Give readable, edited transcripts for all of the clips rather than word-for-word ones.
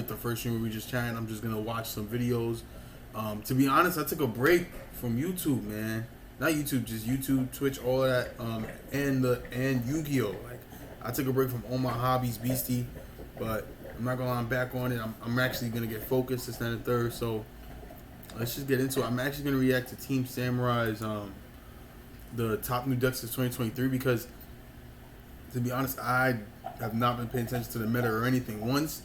The first stream where we just chatting, I'm just gonna watch some videos. To be honest, I took a break from YouTube, man. Not YouTube, just YouTube, Twitch, all of that, and Yu-Gi-Oh. Like, I took a break from all my hobbies, Beastie, but I'm not gonna lie, I'm back on it. I'm actually gonna get focused this and the third. So let's just get into it. I'm actually gonna react to Team Samurai's the top new decks of 2023 because, to be honest, I have not been paying attention to the meta or anything. Once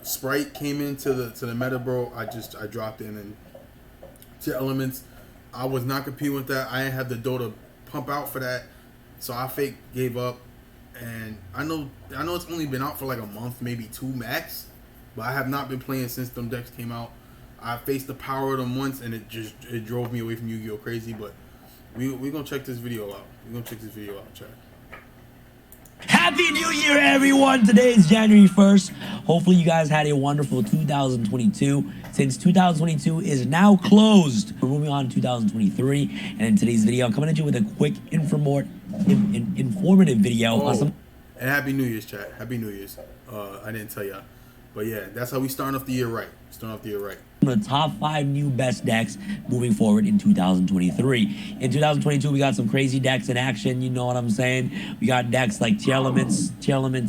Sprite came into the meta, bro, I dropped in, and to elements, I was not competing with that. I didn't have the dough to pump out for that, so I gave up. And I know it's only been out for like a month, maybe two max, but I have not been playing since them decks came out. I faced the power of them once, and it drove me away from Yu-Gi-Oh crazy. But we gonna check this video out. Chat. Happy New Year, everyone! Today is January 1st. Hopefully you guys had a wonderful 2022. Since 2022 is now closed, we're moving on to 2023. And in today's video, I'm coming at you with a quick informative video. And Happy New Year's, chat. Happy New Year's. I didn't tell y'all. But yeah, that's how we starting off the year right. The top 5 new best decks moving forward in 2023. In 2022, we got some crazy decks in action. You know what I'm saying? We got decks like Tier Elements,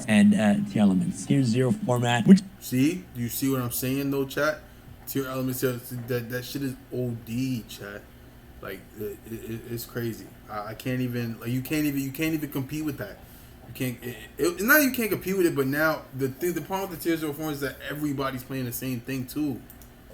and Tier Elements. Tier 0 format. See? Do you see what I'm saying though, chat? Tier Elements, that shit is OD, chat. Like it's crazy. I can't even, like, you can't even compete with that. You can't. It's not you can't compete with it, but now the problem with the Tier 0 format is that everybody's playing the same thing too.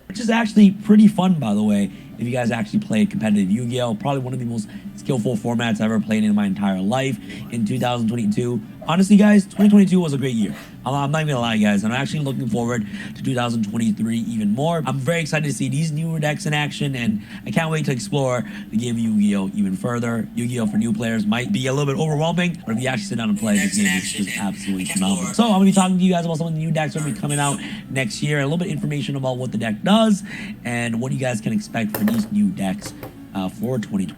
Which is actually pretty fun, by the way, if you guys actually play competitive Yu-Gi-Oh! Probably one of the most skillful formats I've ever played in my entire life in 2022. Honestly, guys, 2022 was a great year. I'm not even gonna lie, guys, and I'm actually looking forward to 2023 even more. I'm very excited to see these newer decks in action, and I can't wait to explore the game of Yu-Gi-Oh! Even further. Yu-Gi-Oh! For new players might be a little bit overwhelming, but if you actually sit down and play, this game is just absolutely phenomenal. So I'm gonna be talking to you guys about some of the new decks that will be coming out next year, a little bit of information about what the deck does, and what you guys can expect for these new decks for 2020.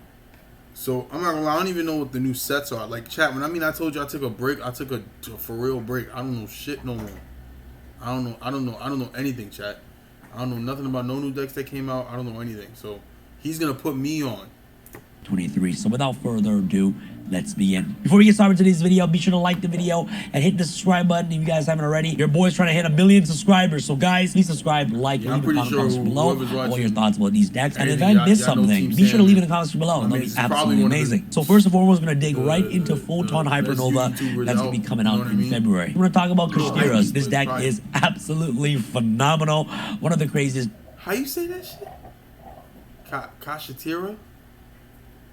So I'm not gonna lie, I don't even know what the new sets are. Like, chat, I told you I took a break, I took a for real break. I don't know shit no more. I don't know anything, chat. I don't know nothing about no new decks that came out. I don't know anything. So he's gonna put me on 23. So without further ado, let's begin. Before we get started with today's video, be sure to like the video and hit the subscribe button if you guys haven't already. Your boy's trying to hit 1 million subscribers, so guys, please subscribe, like, leave in the comments below what your thoughts about these decks. And if I missed something, be sure to leave in the comments below. That'll be absolutely amazing. So first and foremost, we're gonna dig right into Photon Hypernova. That's gonna be coming out in February. We're gonna talk about Kashtira's. This deck is absolutely phenomenal. One of the craziest. How you say that shit? Kashtira?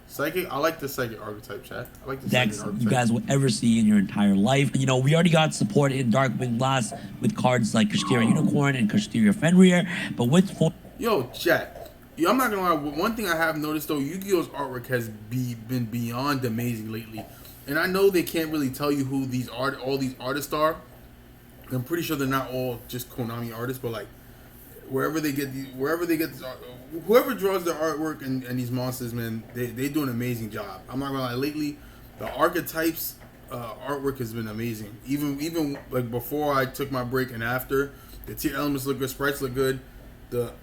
Psychic? I like the Psychic archetype, chat. I like the decks Psychic archetype you guys will ever see in your entire life. You know, we already got support in Darkwing Glass with cards like Kashtira Unicorn and Kashtira Fenrir, but with Yo, chat. Yo, I'm not gonna lie. One thing I have noticed though, Yu-Gi-Oh's artwork has been beyond amazing lately, and I know they can't really tell you who all these artists are. I'm pretty sure they're not all just Konami artists, but like whoever draws their artwork and these monsters, man, they do an amazing job. I'm not gonna lie, lately the archetypes artwork has been amazing. Even like before I took my break and after, the tier elements look good, sprites look good, the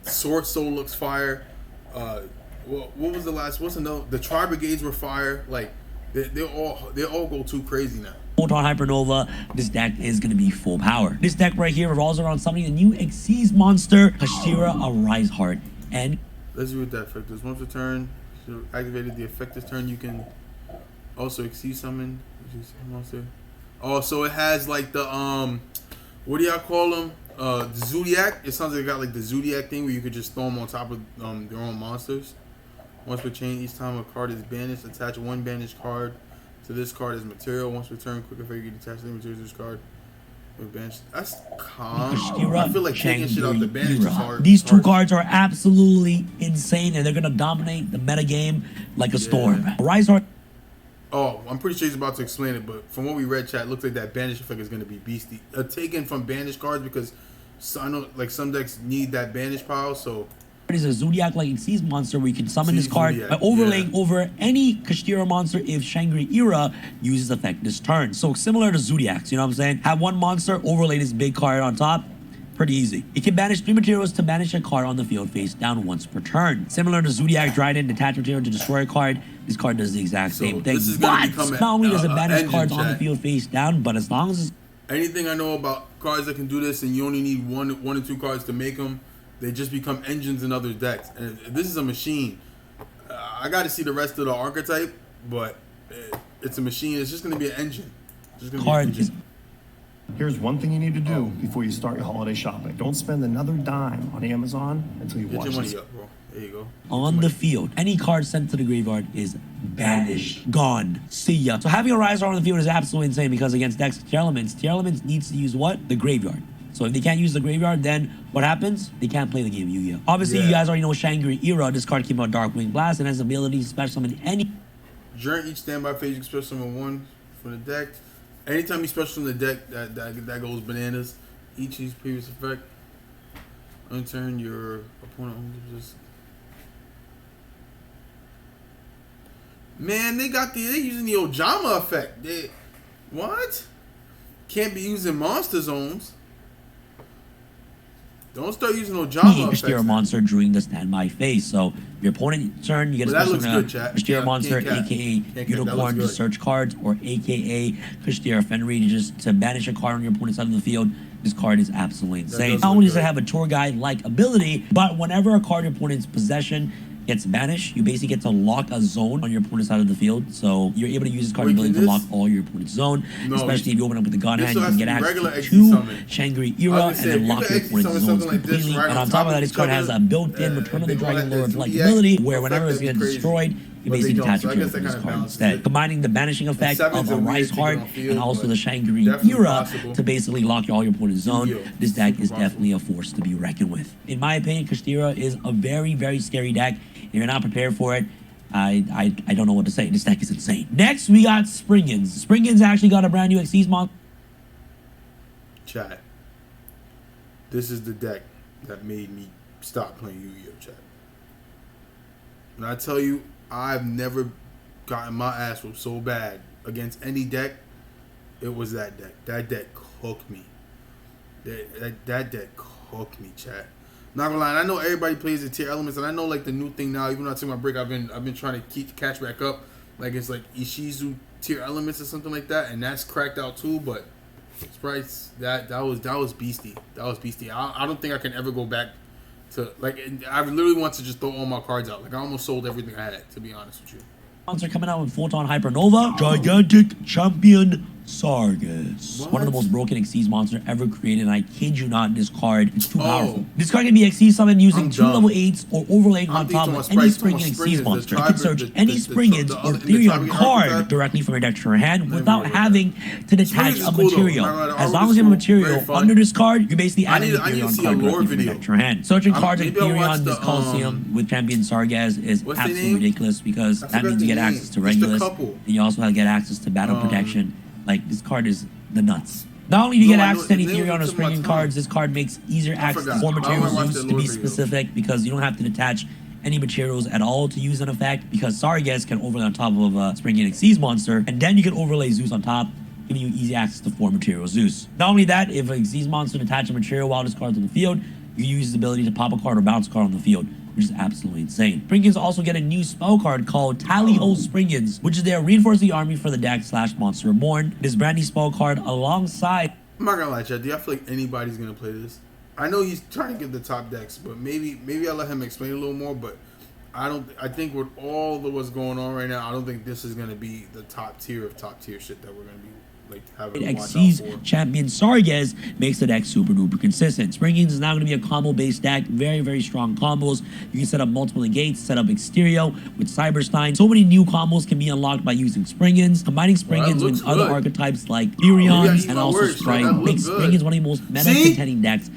sword soul looks fire. What was the last? The Tri Brigades were fire. Like they all go too crazy now. Photon Hypernova, this deck is going to be full power. This deck right here revolves around summoning the new Xyz monster, Kashtira, a Rise Heart. And let's see what that effect is. Once per turn, so activated the effect this turn, you can also Xyz summon monster. Oh, so it has like the what do y'all call them? The Zodiac. It sounds like it got like the Zodiac thing where you could just throw them on top of their own monsters. Once per chain, each time a card is banished, attach one banished card to this card as material. Once per turn, quick effect, you can detach the material to this card. That's calm. I feel like taking shit out the banish is hard. These two cards are absolutely insane, and they're gonna dominate the meta game like a storm. Rise Heart. Oh, I'm pretty sure he's about to explain it, but from what we read, chat, it looks like that banish effect is gonna be beastie. Taken from banish cards because I know like some decks need that banish pile, so. It is a Zodiac-like Xyz monster where you can summon this card by overlaying over any Kashtira monster if Shangri-Ira uses effect this turn. So similar to Zodiacs, you know what I'm saying? Have one monster, overlay this big card on top, Pretty easy. You can banish 3 materials to banish a card on the field face down once per turn. Similar to Zodiac Dryden, detach material to destroy a card. This card does the exact same thing. But not only does it banish cards on the field face down, but as long as it's... Anything I know about cards that can do this, and you only need one or two cards to make them, they just become engines in other decks. And this is a machine. I got to see the rest of the archetype, but it's a machine. It's just going to be an engine. Here's one thing you need to do before you start your holiday shopping. Don't spend another dime on Amazon until you watch this. Up, bro. There you go. On the field, any card sent to the graveyard is banished. Gone. See ya. So having a Riser on the field is absolutely insane because against decks Tier Elements needs to use what? The graveyard. So if they can't use the graveyard, then what happens? They can't play the game of Yu-Gi-Oh! Obviously, you guys already know Shangri-Era. This card came out Darkwing Blast and has the ability to special summon any... During each standby phase, you can special summon one from the deck. Anytime you special from the deck, that goes bananas. Each of these previous effect. Unturn your opponent. Man, they using the Ojama effect. What? Can't be using monster zones. Don't start using Ojama effects. Kashtira monster during the standby phase. So your opponent turn, you get a special Kashtira monster, aka Unicorn, to search cards, or aka Kashtira Fenrir just to banish a card on your opponent's side of the field. This card is absolutely insane. Not only does it have a tour guide like ability, but whenever a card in your opponent's possession gets banished, you basically get to lock a zone on your opponent's side of the field. So you're able to use this card ability to lock all your opponent's zone. Especially if you open up with the gun hand, you can get access to Shangri-Era and then lock your opponent's zones completely. And on top of that, this card has a built-in Return of the Dragon Lord-like ability, where whenever it's getting destroyed, you basically detach it from this card instead. Combining the banishing effect of a Rise Heart and also the Shangri-Era to basically lock all your opponent's zone, this deck is definitely a force to be reckoned with. In my opinion, Kashtira is a very, very scary deck. If you're not prepared for it, I don't know what to say. This deck is insane. Next, we got Springans. Springans actually got a brand new Xyz monster. Chat. This is the deck that made me stop playing Yu-Gi-Oh! Chat. And I tell you, I've never gotten my ass whooped so bad against any deck. It was that deck. That deck cooked me. That deck cooked me, chat. Not gonna lie, I know everybody plays the Tier Elements, and I know like the new thing now. Even though I took my break, I've been trying to catch back up. Like it's like Ishizu Tier Elements or something like that, and that's cracked out too. But Sprites, that was beastie. That was beastie. I don't think I can ever go back to like. I literally want to just throw all my cards out. Like I almost sold everything I had, to be honest with you. Monster coming out with Photon Hypernova, Gigantic Champion Sargas. One of the most broken Xyz monster ever created, and I kid you not, this card is too powerful. This card can be Xyz summoned using 2 level 8s or overlaying on top of any Springan Xyz monster. You can search any Springans or Therion card directly from your deck to your hand without having to detach a material. As long as you have a material under this card, you basically add any Therion card directly from your deck to your hand. Searching cards like Therion, this Coliseum with Champion Sargas is absolutely ridiculous because that means you get access to Regulus, and you also have to get access to Battle Protection. Like, this card is the nuts. Not only do you get access to any Therion or Springing cards, this card makes easier access to 4 materials to be specific, because you don't have to detach any materials at all to use an effect, because Sargas can overlay on top of a Springing Xyz monster, and then you can overlay Zeus on top, giving you easy access to 4 material Zeus. Not only that, if a Xyz monster detaches a material while this card's on the field, you can use the ability to pop a card or bounce a card on the field, which is absolutely insane. Springans also get a new spell card called Tally-Ho Springans, which is their reinforce the army for the deck / Monster Reborn. This brand new spell card alongside... I'm not gonna lie, Chad. Do I feel like anybody's gonna play this? I know he's trying to get the top decks, but maybe I'll let him explain a little more. But I think with all of what's going on right now, I don't think this is gonna be the top tier of top tier shit that we're gonna be like having to watch out for. Champion Sargas makes the deck super duper consistent. Springans is now going to be a combo based deck, very, very strong combos. You can set up multiple negates, set up Exterio with Cyberstein. So many new combos can be unlocked by using Springans. Combining Springans with other archetypes like Furions and also Sprite makes Springans one of the most meta contending decks.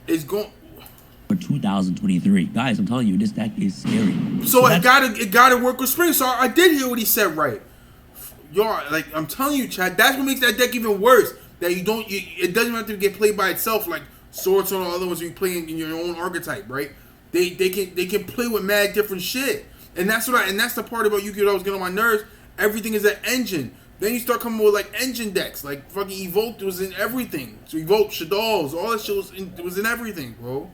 It's going for 2023. Guys, I'm telling you, this deck is scary. So it gotta work with Spring. So I did hear what he said right. Yo, like I'm telling you, Chad, that's what makes that deck even worse. That it doesn't have to get played by itself like Swords or other ones. You play in your own archetype, right? They can play with mad different shit, and that's the part about Yu-Gi-Oh! That was getting on my nerves. Everything is an engine. Then you start coming with like engine decks, like fucking Evoke was in everything. So Evoke, Shaddolls, all that shit was in everything, bro.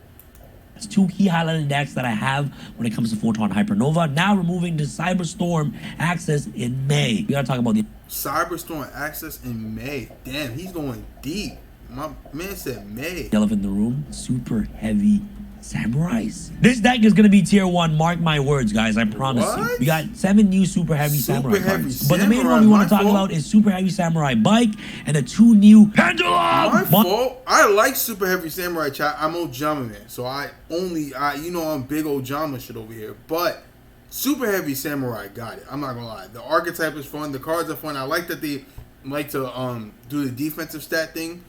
It's 2 key highlighted decks that I have when it comes to Photon Hypernova. Now removing the Cyberstorm Access in May. We gotta talk about the Cyberstorm Access in May. Damn, he's going deep. My man said May. elephant in the room. Super Heavy Samurais. This deck is gonna be tier 1. Mark my words, guys. I promise you. We got 7 new Super Heavy Samurai cards. But the main one we want to talk about is Super Heavy Samurai Bike and the 2 new Pendulum. My fault. I like Super Heavy Samurai, chat. I'm Ojamaman, so you know I'm big Ojama shit over here. But Super Heavy Samurai got it. I'm not gonna lie. The archetype is fun. The cards are fun. I like that they like to do the defensive stat thing.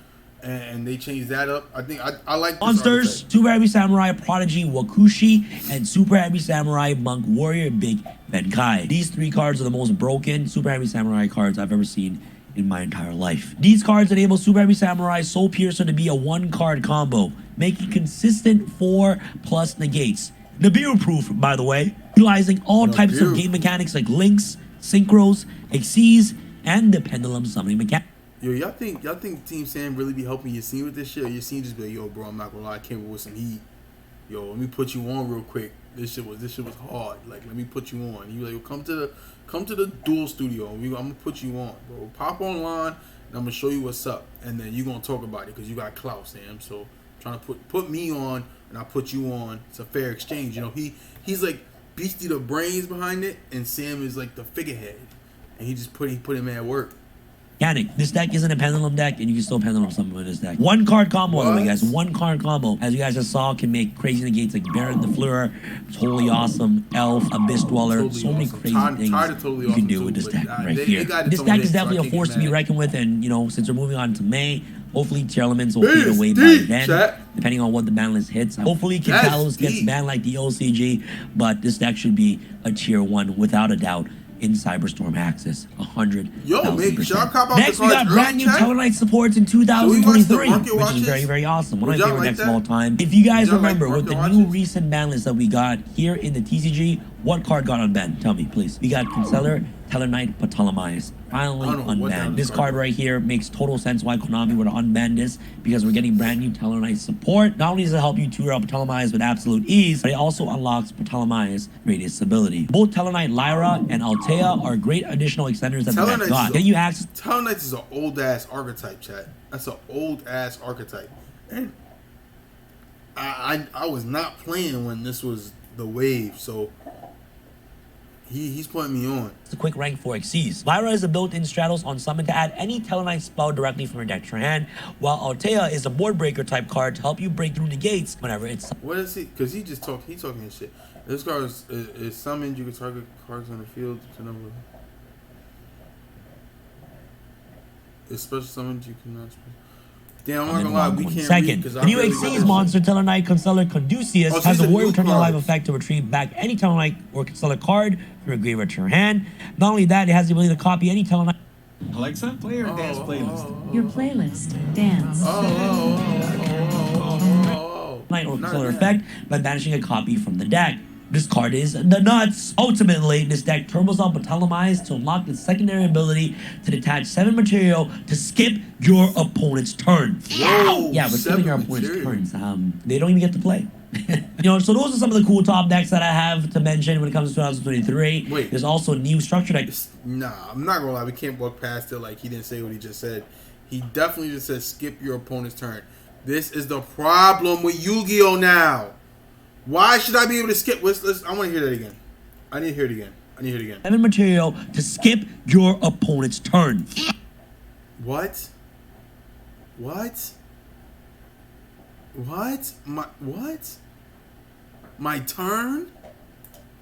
And they changed that up. I think I like this monsters. archetype. Super Heavy Samurai Prodigy Wakushi and Super Heavy Samurai Monk Warrior Big Benkai. These 3 cards are the most broken Super Heavy Samurai cards I've ever seen in my entire life. These cards enable Super Heavy Samurai Soul Piercer to be a 1-card combo, making consistent 4+ negates. Nibiru proof, by the way, utilizing all types of game mechanics like links, synchros, exceeds, and the pendulum summoning mechanic. Yo, y'all think Team Sam really be helping your scene with this shit? Or your scene just be like, yo, bro, I'm not gonna lie, I came with some heat. Yo, let me put you on real quick. This shit was hard. Like, let me put you on. You like, come to the dual studio. I'm gonna put you on, bro. Pop online, and I'm gonna show you what's up. And then you gonna talk about it because you got clout, Sam. So trying to put me on, and I put you on. It's a fair exchange. You know, he's like Beastie the brains behind it, and Sam is like the figurehead, and he put him at work. This deck isn't a pendulum deck, and you can still pendulum something with this deck. 1-card combo, by the way, guys. 1-card combo. As you guys just saw, can make crazy negates like Baron the Fleur, Totally Awesome, Elf, Abyss Dweller. Totally so many awesome. crazy things totally you can awesome do too, with this but, deck right they here. got This its deck own is hits, so I definitely a can't force get to be mad. reckoned with, and, you know, since we're moving on to May, hopefully tier elements will fade away by then, depending on what the ban list hits. Hopefully Kintalos gets banned like the OCG, but this deck should be a tier 1 without a doubt. In Cyberstorm Access, 100. Yo, make sure I cop out Next, the we got brand new Tellarknight supports in 2023, which is very, very awesome. One of my favorite decks of all time. If you guys remember, with the new recent ban list that we got here in the TCG, what card got unbanned? Tell me, please. We got Concealer, Tellarknight, Ptolemaeus. Finally unbanned. This card right here makes total sense why Konami would unban this, because we're getting brand new Tellarknight support. Not only does it help you tour up Ptolemaeus with absolute ease, but it also unlocks Ptolemaeus' greatest ability. Both Tellarknight Lyra and Altea are great additional extenders that the deck got. Then you access Tellarknight is an old ass archetype, chat. That's an old ass archetype. And I was not playing when this was the wave, so he's putting me on. It's a quick rank for Xyz. Lyra is a built-in Stratos on summon to add any Tellarknight spell directly from your deck to your hand, while Altea is a board breaker type card to help you break through negates whenever it's. What is he? Because he's talking his shit. This card is summoned. You can target cards on the field to number. It's special summoned. You cannot. Damn, I'm not gonna lie, we can't Second, the new Xyz monster, Tellarknight Concealer Conducius, has a warrior return your life effect to retrieve back any Tellarknight or Concealer card from your graveyard to your hand. Not only that, it has the ability to copy any Tellarknight. Alexa, play your dance playlist. Your playlist, dance. Or Concealer effect by banishing a copy from the deck. This card is the nuts. Ultimately, this deck turbos up Ptolemaeus to unlock its secondary ability to detach 7 material to skip your opponent's turn. Whoa, yeah, we're skipping your opponent's turns. They don't even get to play. You know, so those are some of the cool top decks that I have to mention when it comes to 2023. Wait. There's also new structure decks. Nah, I'm not gonna lie, we can't walk past it like he didn't say what he just said. He definitely just said skip your opponent's turn. This is the problem with Yu-Gi-Oh! Now. Why should I be able to skip? I want to hear that again. I need to hear it again. 7 material to skip your opponent's turn. What? My turn?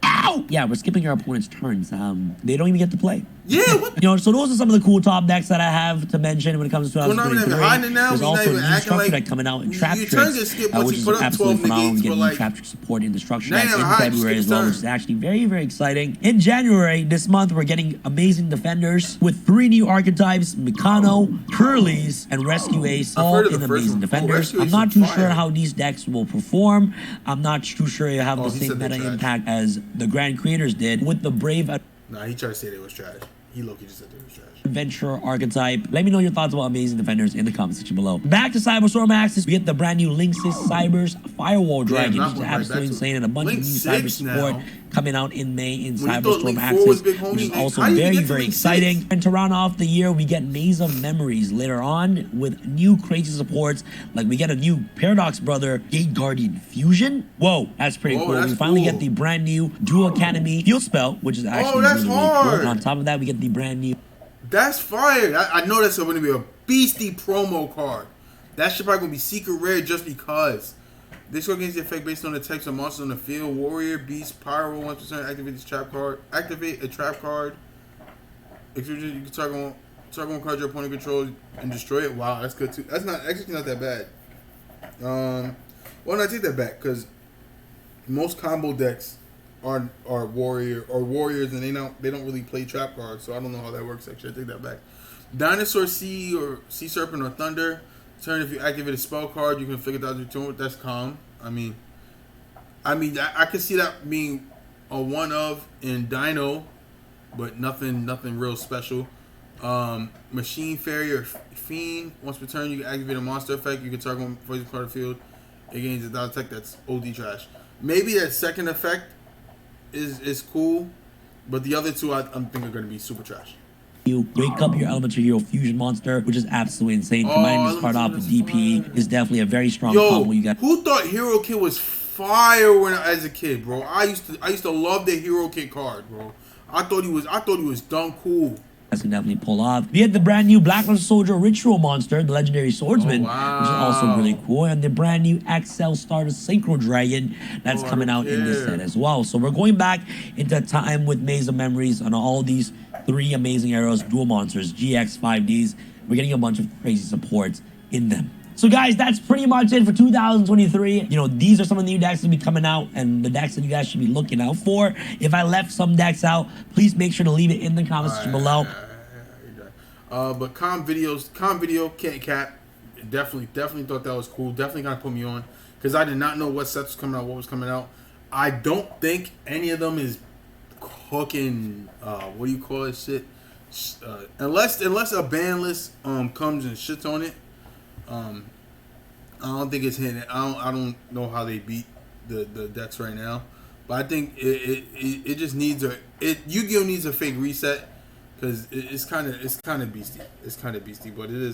Ow! Yeah, we're skipping your opponent's turns. They don't even get to play. Yeah, what? You know, so those are some of the cool top decks that I have to mention when it comes to 2023. There's also a new structure deck coming out in Trap Tricks, which is absolutely phenomenal. We get new Trap Trick support in the structure deck in February as well, which is actually very, very exciting. In January, this month, we're getting amazing defenders with 3 new archetypes, Mikano, Curly's, and Rescue Ace, all in amazing defenders. I'm not too sure how these decks will perform. I'm not too sure you have the same meta impact as the Grand Creators did with the Brave. Nah, he tried to say they was trash. He low-key just said they was trash. Adventure archetype. Let me know your thoughts about amazing defenders in the comment section below. Back to TeamSamuraiX, we get the brand new Link 6 Cybers Firewall Dragon, which is absolutely insane, and a bunch of new Cyber support coming out in May in TeamSamuraiX, which is also very exciting. And to round off the year, we get Maze of Memories later on with new crazy supports. Like we get a new Paradox Brother Gate Guardian Fusion. Whoa, that's pretty cool. We finally get the brand new Dual Academy Field Spell, which is actually really cool. And on top of that, we get the brand new. That's fire. I know that's going to be a beastie promo card. That shit probably going to be secret rare just because. This card gains the effect based on the types of monsters on the field. Warrior, Beast, Pyro, 1% activate this trap card. Activate a trap card. You can target one card your opponent controls and destroy it. Wow, that's good too. That's not actually not that bad. Well, no, I take that back because most combo decks are warriors and they don't really play trap cards, so I don't know how that works. Actually, I take that back. Dinosaur, Sea or Sea Serpent or Thunder. Turn if you activate a spell card, you can figure that out your turn. That's calm. I mean, I could see that being a one of in Dino, but nothing real special. Machine Fairy or Fiend. Once per turn, you can activate a monster effect. You can target one poison card of the field. It gains a dot attack. That's OD trash. Maybe that second effect is cool, but the other two I think are going to be super trash. You wake up your Elemental Hero Fusion monster, which is absolutely insane. Combining this card off with DP is definitely a very strong combo. You got. Who thought Hero Kid was fire when as a kid, bro? I used to love the Hero Kid card, bro. I thought he was dumb cool. That's can definitely pull off. We had the brand new Blackluster Soldier Ritual Monster, the Legendary Swordsman, which is also really cool, and the brand new XL Starter Synchro Dragon that's coming out in this set as well. So we're going back into time with Maze of Memories on all these 3 amazing arrows, dual monsters, GX 5Ds. We're getting a bunch of crazy supports in them. So guys, that's pretty much it for 2023. You know, these are some of the new decks that will be coming out and the decks that you guys should be looking out for. If I left some decks out, please make sure to leave it in the comments section below. But com video, can't cap. Definitely thought that was cool. Definitely gonna put me on because I did not know what sets was coming out, what was coming out. I don't think any of them is cooking. What do you call it? Shit. Unless a ban list comes and shits on it. I don't think it's hitting. I don't know how they beat the decks right now, but I think it just needs Yu-Gi-Oh needs a fake reset because it's kind of beastie. It's kind of beastie, but it is.